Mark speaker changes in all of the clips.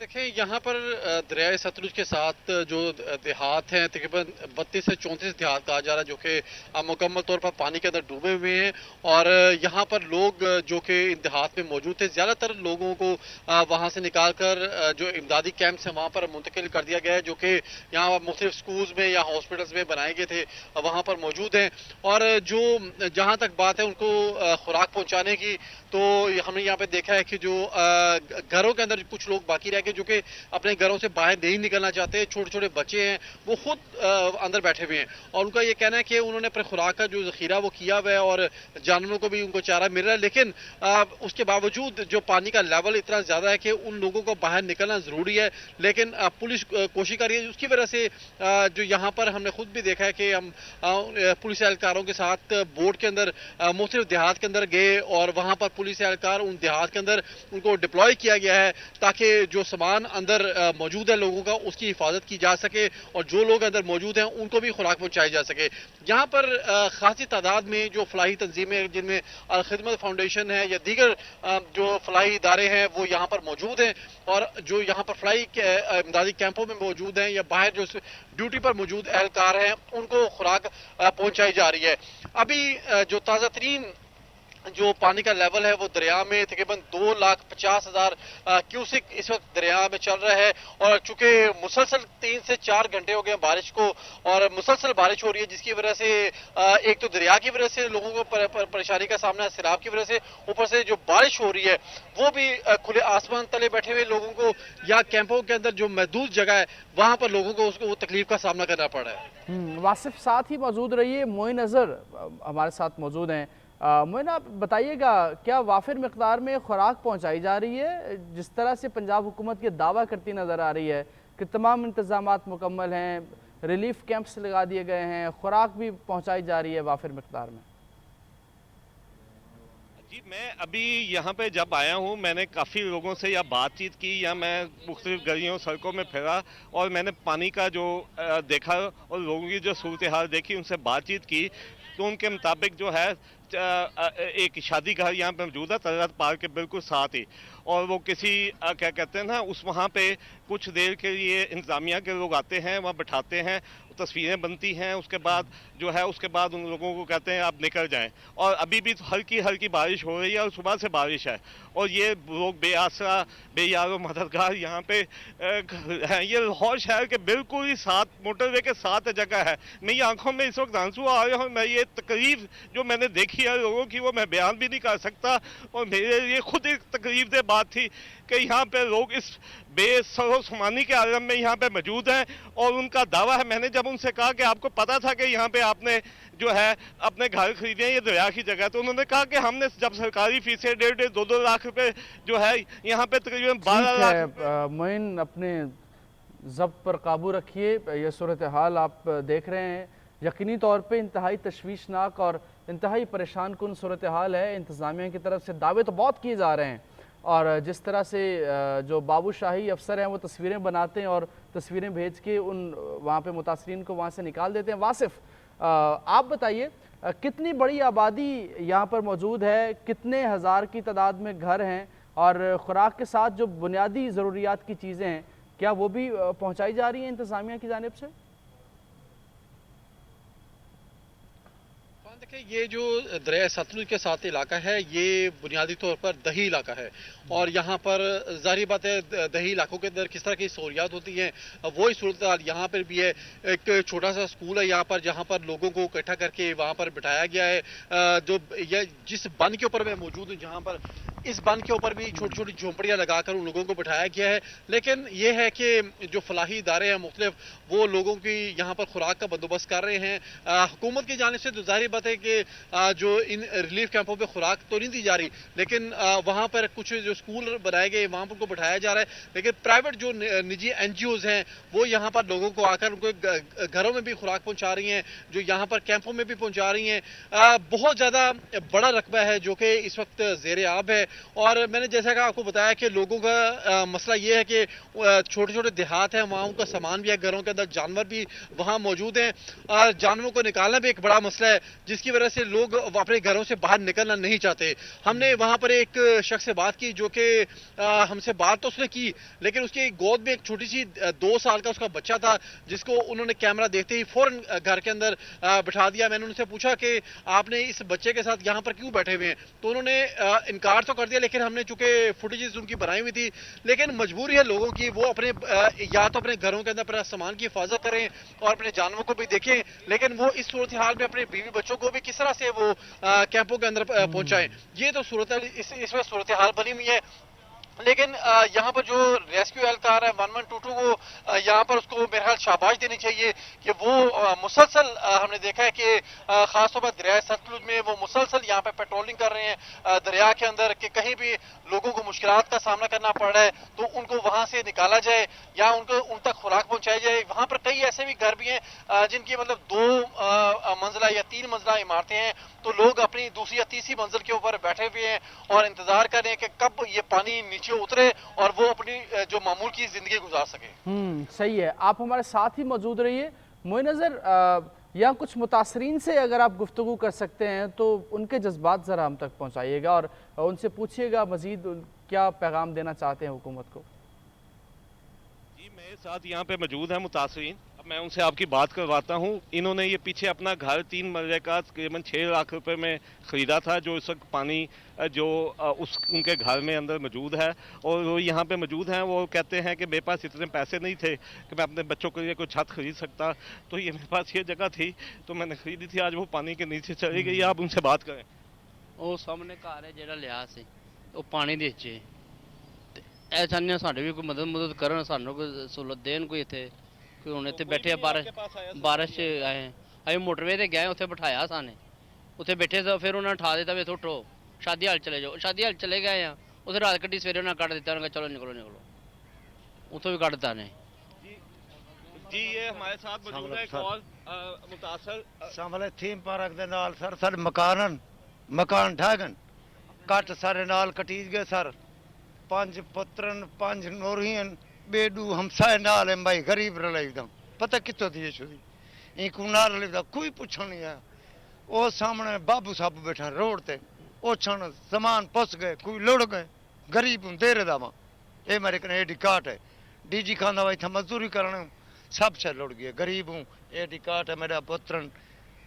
Speaker 1: دیکھیں یہاں پر دریائے ستلج کے ساتھ جو دیہات ہیں تقریباً 32 سے 34 دیہات کہا جا رہا ہے جو کہ مکمل طور پر پانی کے اندر ڈوبے ہوئے ہیں، اور یہاں پر لوگ جو کہ ان دیہات میں موجود تھے زیادہ تر لوگوں کو وہاں سے نکال کر جو امدادی کیمپس ہیں وہاں پر منتقل کر دیا گیا ہے، جو کہ یہاں مختلف سکولز میں یا ہاسپٹلز میں بنائے گئے تھے وہاں پر موجود ہیں۔ اور جو جہاں تک بات ہے ان کو خوراک پہنچانے کی، تو ہم نے یہاں پہ دیکھا ہے کہ جو گھروں کے اندر کچھ لوگ باقی رہ گئے جو کہ اپنے گھروں سے باہر نہیں نکلنا چاہتے، چھوٹے چھوٹے بچے ہیں وہ خود اندر بیٹھے ہوئے ہیں، اور ان کا یہ کہنا ہے کہ انہوں نے اپنے خوراک کا جو ذخیرہ وہ کیا ہوا ہے اور جانوروں کو بھی ان کو چارہ مل رہا ہے، لیکن اس کے باوجود جو پانی کا لیول اتنا زیادہ ہے کہ ان لوگوں کو باہر نکلنا ضروری ہے، لیکن پولیس کوشش کر رہی ہے۔ اس کی وجہ سے جو یہاں پر ہم نے خود بھی دیکھا ہے کہ ہم پولیس اہلکاروں کے ساتھ بوٹ کے اندر مختلف دیہات کے اندر گئے، اور وہاں پر پولیس اہلکار ان دیہات کے اندر ان کو ڈپلوائے کیا گیا ہے تاکہ جو سامان اندر موجود ہے لوگوں کا اس کی حفاظت کی جا سکے، اور جو لوگ اندر موجود ہیں ان کو بھی خوراک پہنچائی جا سکے۔ یہاں پر خاصی تعداد میں جو فلاحی تنظیمیں جن میں الخدمت فاؤنڈیشن ہے یا دیگر جو فلاحی ادارے ہیں وہ یہاں پر موجود ہیں، اور جو یہاں پر فلاحی امدادی کیمپوں میں موجود ہیں یا باہر جو ڈیوٹی پر موجود اہلکار ہیں ان کو خوراک پہنچائی جا رہی ہے۔ ابھی جو تازہ ترین جو پانی کا لیول ہے وہ دریا میں تقریباً 2,50,000 کیوسک اس وقت دریا میں چل رہا ہے، اور چونکہ مسلسل 3 سے 4 گھنٹے ہو گئے بارش کو، اور مسلسل بارش ہو رہی ہے جس کی وجہ سے ایک تو دریا کی وجہ سے لوگوں کو پریشانی کا سامنا ہے، سیلاب کی وجہ سے، اوپر سے جو بارش ہو رہی ہے وہ بھی کھلے آسمان تلے بیٹھے ہوئے لوگوں کو یا کیمپوں کے اندر جو محدود جگہ ہے وہاں پر لوگوں کو اس کو وہ تکلیف کا سامنا کرنا پڑ رہا ہے۔
Speaker 2: واصف ساتھ ہی موجود رہیے، معین اظہر ہمارے ساتھ موجود ہیں۔ معین آپ بتائیے گا کیا وافر مقدار میں خوراک پہنچائی جا رہی ہے؟ جس طرح سے پنجاب حکومت یہ دعویٰ کرتی نظر آ رہی ہے کہ تمام انتظامات مکمل ہیں، ریلیف کیمپس لگا دیے گئے ہیں، خوراک بھی پہنچائی جا رہی ہے وافر مقدار میں؟
Speaker 3: جی میں ابھی یہاں پہ جب آیا ہوں میں نے کافی لوگوں سے یا بات چیت کی یا میں مختلف گلیوں سڑکوں میں پھرا اور میں نے پانی کا جو دیکھا اور لوگوں کی جو صورتحال دیکھی ان سے بات چیت کی، تو ان کے مطابق جو ہے ایک شادی گھر یہاں پہ موجود ہے تلت پارک کے بالکل ساتھ ہی، اور وہ کسی کیا کہتے ہیں نا اس وہاں پہ کچھ دیر کے لیے انتظامیہ کے لوگ آتے ہیں، وہاں بٹھاتے ہیں، تصویریں بنتی ہیں، اس کے بعد جو ہے اس کے بعد ان لوگوں کو کہتے ہیں آپ نکل جائیں، اور ابھی بھی ہلکی ہلکی بارش ہو رہی ہے اور صبح سے بارش ہے، اور یہ لوگ بے آسرا بے یار و مددگار یہاں پہ ہیں۔ یہ لاہور شہر کے بالکل ہی ساتھ موٹر وے کے ساتھ جگہ ہے، میری آنکھوں میں اس وقت آنسو آ رہے ہیں، اور میں یہ تکلیف جو میں نے دیکھی ہے لوگوں کی وہ میں بیان بھی نہیں کر سکتا، اور میرے لیے خود ایک تکلیف دہ بات تھی کہ یہاں پہ لوگ اس بے سر و سمانی کے عالم میں یہاں پہ موجود ہیں، اور ان کا دعویٰ ہے، میں نے جب ان سے کہا کہ آپ کو پتا تھا کہ یہاں پہ آپ نے جو ہے اپنے گھر خریدے ہیں یہ دریا کی جگہ، تو انہوں نے کہا کہ ہم نے جب سرکاری فیسیں 1.5-2 لاکھ روپے جو ہے یہاں پہ تقریباً 12 لاکھ۔
Speaker 2: معین اپنے ضبط پر قابو رکھیے، یہ صورتحال آپ دیکھ رہے ہیں یقینی طور پہ انتہائی تشویشناک اور انتہائی پریشان کن صورتحال ہے۔ انتظامیہ کی طرف سے دعوے تو بہت کیے جا رہے ہیں، اور جس طرح سے جو بابو شاہی افسر ہیں وہ تصویریں بناتے ہیں اور تصویریں بھیج کے ان وہاں پہ متاثرین کو وہاں سے نکال دیتے ہیں۔ واصف آپ بتائیے کتنی بڑی آبادی یہاں پر موجود ہے، کتنے ہزار کی تعداد میں گھر ہیں، اور خوراک کے ساتھ جو بنیادی ضروریات کی چیزیں ہیں کیا وہ بھی پہنچائی جا رہی ہیں انتظامیہ کی جانب سے؟
Speaker 1: دیکھیں یہ جو دریائے ستلج کے ساتھ علاقہ ہے یہ بنیادی طور پر دیہی علاقہ ہے، اور یہاں پر ظاہری بات ہے دیہی علاقوں کے اندر کس طرح کی سہولیات ہوتی ہیں وہی صورتحال یہاں پر بھی ہے۔ ایک چھوٹا سا اسکول ہے یہاں پر جہاں پر لوگوں کو اکٹھا کر کے وہاں پر بٹھایا گیا ہے، جو جس بند کے اوپر میں موجود ہوں جہاں پر اس بند کے اوپر بھی چھوٹی چھوٹی جھونپڑیاں لگا کر ان لوگوں کو بٹھایا گیا ہے، لیکن یہ ہے کہ جو فلاحی ادارے ہیں مختلف وہ لوگوں کی یہاں پر خوراک کا بندوبست کر رہے ہیں۔ حکومت کی جانب سے تو ظاہری بات ہے کہ جو ان ریلیف کیمپوں پہ خوراک تو نہیں دی جا رہی، لیکن وہاں پر کچھ جو اسکول بنائے گئے وہاں پر ان کو بٹھایا جا رہا ہے، لیکن پرائیویٹ جو نجی این جی اوز ہیں وہ یہاں پر لوگوں کو آ کر ان کو گھروں میں بھی خوراک پہنچا رہی ہیں، جو یہاں پر کیمپوں میں بھی پہنچا رہی ہیں۔ بہت زیادہ بڑا رقبہ ہے جو کہ اس وقت زیر آب ہے، اور میں نے جیسا کہ آپ کو بتایا کہ لوگوں کا مسئلہ یہ ہے کہ چھوٹے چھوٹے دیہات ہیں، وہاں ان کا سامان بھی ہے، گھروں کے اندر جانور بھی وہاں موجود ہیں، اور جانوروں کو نکالنا بھی ایک بڑا مسئلہ ہے جس کی وجہ سے لوگ اپنے گھروں سے باہر نکلنا نہیں چاہتے۔ ہم نے وہاں پر ایک شخص سے بات کی جو کہ ہم سے بات تو اس نے کی، لیکن اس کی گود میں ایک چھوٹی سی 2 سال کا اس کا بچہ تھا جس کو انہوں نے کیمرہ دیکھتے ہی فوراً گھر کے اندر بٹھا دیا۔ میں نے ان سے پوچھا کہ آپ نے اس بچے کے ساتھ یہاں پر کیوں بیٹھے ہوئے ہیں، تو انہوں نے انکار تو کر دیا، لیکن ہم نے چونکہ فوٹیجز ان کی بنائی ہوئی تھی، لیکن مجبوری ہے لوگوں کی، وہ اپنے یا تو اپنے گھروں کے اندر اپنا سامان کی حفاظت کریں اور اپنے جانوروں کو بھی دیکھیں، لیکن وہ اس صورتحال میں اپنے بیوی بچوں کو بھی کس طرح سے وہ کیمپوں کے اندر پہنچائیں۔ یہ تو اس میں صورتحال بنی ہوئی ہے۔ لیکن یہاں پر جو ریسکیو اہلکار ہے 1122 کو یہاں پر اس کو میرے خیال شاباش دینی چاہیے کہ وہ مسلسل ہم نے دیکھا ہے کہ خاص طور پر دریائے ستلج میں وہ مسلسل یہاں پہ پیٹرولنگ کر رہے ہیں دریا کے اندر، کہ کہیں بھی لوگوں کو مشکلات کا سامنا کرنا پڑ رہا ہے تو ان کو وہاں سے نکالا جائے یا ان تک خوراک پہنچائی جائے۔ وہاں پر کئی ایسے بھی گھر بھی ہیں جن کی مطلب 2 منزلہ یا 3 منزلہ عمارتیں ہیں، تو لوگ اپنی دوسری یا تیسری منزل کے اوپر بیٹھے ہوئے ہیں اور انتظار کر رہے ہیں کہ کب یہ پانی نیچے اترے اور وہ اپنی جو معمول کی زندگی گزار سکے۔
Speaker 2: صحیح ہے، آپ ہمارے ساتھ ہی موجود رہیے۔ معین نظر، یا کچھ متاثرین سے اگر آپ گفتگو کر سکتے ہیں تو ان کے جذبات ذرا ہم تک پہنچائیے گا اور ان سے پوچھیے گا مزید کیا پیغام دینا چاہتے ہیں حکومت کو۔
Speaker 3: جی میرے ساتھ یہاں پہ موجود ہیں متاثرین، اب میں ان سے آپ کی بات کرواتا ہوں۔ انہوں نے یہ پیچھے اپنا گھر 3 مرلے کا تقریباً 6 لاکھ روپے میں خریدا تھا، جو اس وقت پانی جو ان کے گھر میں اندر موجود ہے، اور وہ یہاں پہ موجود ہیں۔ وہ کہتے ہیں کہ میرے پاس اتنے پیسے نہیں تھے کہ میں اپنے بچوں کے لیے کوئی چھت خرید سکتا، تو یہ میرے پاس یہ جگہ تھی تو میں نے خریدی تھی، آج وہ پانی کے نیچے چلی گئی۔ آپ ان سے بات کریں۔
Speaker 4: ਉਹ ਸਾਹਮਣੇ ਘਰ ਹੈ ਜਿਹੜਾ ਲਿਆ ਸੀ ਉਹ ਪਾਣੀ ਦੇ ਵਿੱਚ ਹੈ ਤੇ ਇਹ ਚਾਹੁੰਦੇ ਹਾਂ ਸਾਡੇ ਵੀ ਕੋਈ ਮਦਦ ਕਰਨ, ਸਾਨੂੰ ਕੋਈ ਸਹੂਲਤ ਦੇਣ ਕੋਈ ਇੱਥੇ। ਕੋਈ ਹੁਣ ਇੱਥੇ ਬੈਠੇ ਆ ਬਾਰਿਸ਼ 'ਚ ਆਏ, ਅਸੀਂ ਮੋਟਰਵੇ ਤੇ ਗਏ, ਉੱਥੇ ਬਿਠਾਇਆ ਸਾਨੇ, ਉੱਥੇ ਬੈਠੇ ਤਾਂ ਫਿਰ ਉਹਨਾਂ ਨੇ ਉਠਾ ਦਿੱਤਾ ਵੀ ਇੱਥੋਂ ਉੱਠੋ, ਸ਼ਾਦੀ ਹਾਲ ਚਲੇ ਜਾਓ। ਸ਼ਾਦੀ ਹਾਲ ਚਲੇ ਗਏ ਆ, ਉੱਥੇ ਰਾਤ ਕੱਢੀ, ਸਵੇਰੇ ਉਹਨਾਂ ਕੱਢ ਦਿੱਤਾ, ਉਹਨਾਂ ਚਲੋ ਨਿਕਲੋ, ਉੱਥੋਂ ਵੀ ਕੱਢਤਾ ਨੇ।
Speaker 3: جی یہ ہمارے ساتھ موجود ہے ایک اور متاثر۔
Speaker 5: سامنے تھیم پارک دے نال سر مکان ڈھاگن کٹ سارے نال کٹیج گئے سر، 5 پترن 5 نورین بیڈو ہمسائے نال ہیں بھائی، غریب رلائی دا پتہ کتوں دی شدی این کو نال رلائی دا کوئی پوچھن نہیں ہے۔ او سامنے بابو صاحب بیٹھا روڈ تے، او چھن زمان پس گئے، کوئی لڑ گئے، غریب ہوں دیر دا ماں، اے میرے کنے ایڈی کارٹ ہے، ڈی جی کھانا وائی تھا مزدوری کرنے سب سے لڑ گئے، غریب ہوں ایڈی کارٹ ہے میرا پترن،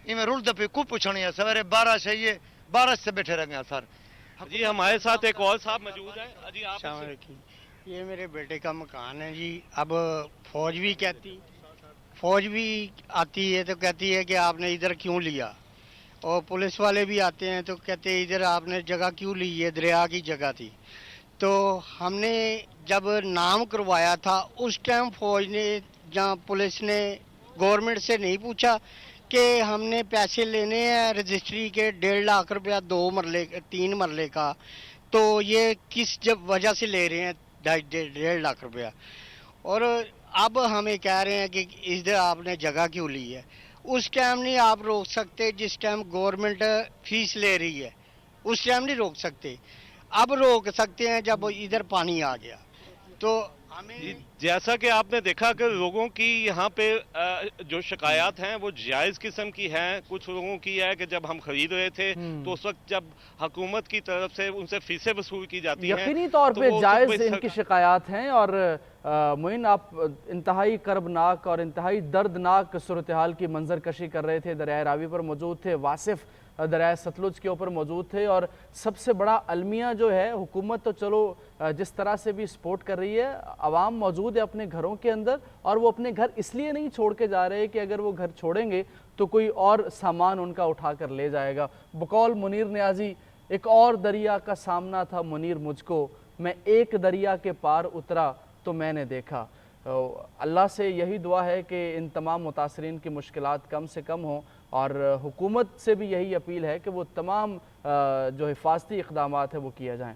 Speaker 5: یہ میں رول دپے کو پوچھنی ہے۔ سویرے 12 چاہیے 12 سے بیٹھے رہ گیا سر۔
Speaker 3: جی ہمارے ساتھ ایک اور صاحب موجود ہیں۔ جی آپ
Speaker 6: یہ میرے بیٹے کا مکان ہے جی۔ اب فوج بھی آتی ہے تو کہتی ہے کہ آپ نے ادھر کیوں لیا، اور پولیس والے بھی آتے ہیں تو کہتے ہیں ادھر آپ نے جگہ کیوں لی ہے، دریا کی جگہ تھی۔ تو ہم نے جب نام کروایا تھا اس ٹائم فوج نے جہاں پولیس نے گورنمنٹ سے نہیں پوچھا کہ ہم نے پیسے لینے ہیں رجسٹری کے 1.5 لاکھ روپیہ 2 مرلے 3 مرلے کا، تو یہ کس وجہ سے لے رہے ہیں 1.5 لاکھ روپیہ، اور اب ہمیں کہہ رہے ہیں کہ ادھر آپ نے جگہ کیوں لی ہے۔ اس ٹائم نہیں آپ روک سکتے جس ٹائم گورنمنٹ فیس لے رہی ہے، اس ٹائم نہیں روک سکتے، اب روک سکتے ہیں جب ادھر پانی آ گیا۔ تو ہمیں
Speaker 3: جیسا کہ آپ نے دیکھا کہ لوگوں کی یہاں پہ جو شکایات ہیں وہ جائز قسم کی ہیں۔ کچھ لوگوں کی ہے کہ جب ہم خرید رہے تھے تو اس وقت جب حکومت کی طرف سے ان سے فیسیں وصول کی جاتی ہیں،
Speaker 2: یقینی طور پہ جائز ان کی شکایات ہیں، اور معین آپ انتہائی کربناک اور انتہائی دردناک صورتحال کی منظر کشی کر رہے تھے۔ دریائے راوی پر موجود تھے، واصف دریائے ستلج کے اوپر موجود تھے، اور سب سے بڑا المیہ جو ہے حکومت تو چلو جس طرح سے بھی سپورٹ کر رہی ہے، عوام موجود ہے اپنے گھروں کے اندر، اور وہ اپنے گھر اس لیے نہیں چھوڑ کے جا رہے کہ اگر وہ گھر چھوڑیں گے تو کوئی اور سامان ان کا اٹھا کر لے جائے گا۔ بقول منیر نیازی، ایک اور دریا کا سامنا تھا منیر مجھ کو، میں ایک دریا کے پار اترا تو میں نے دیکھا۔ اللہ سے یہی دعا ہے کہ ان تمام متاثرین کی مشکلات کم سے کم ہوں، اور حکومت سے بھی یہی اپیل ہے کہ وہ تمام جو حفاظتی اقدامات ہیں وہ کیا جائیں۔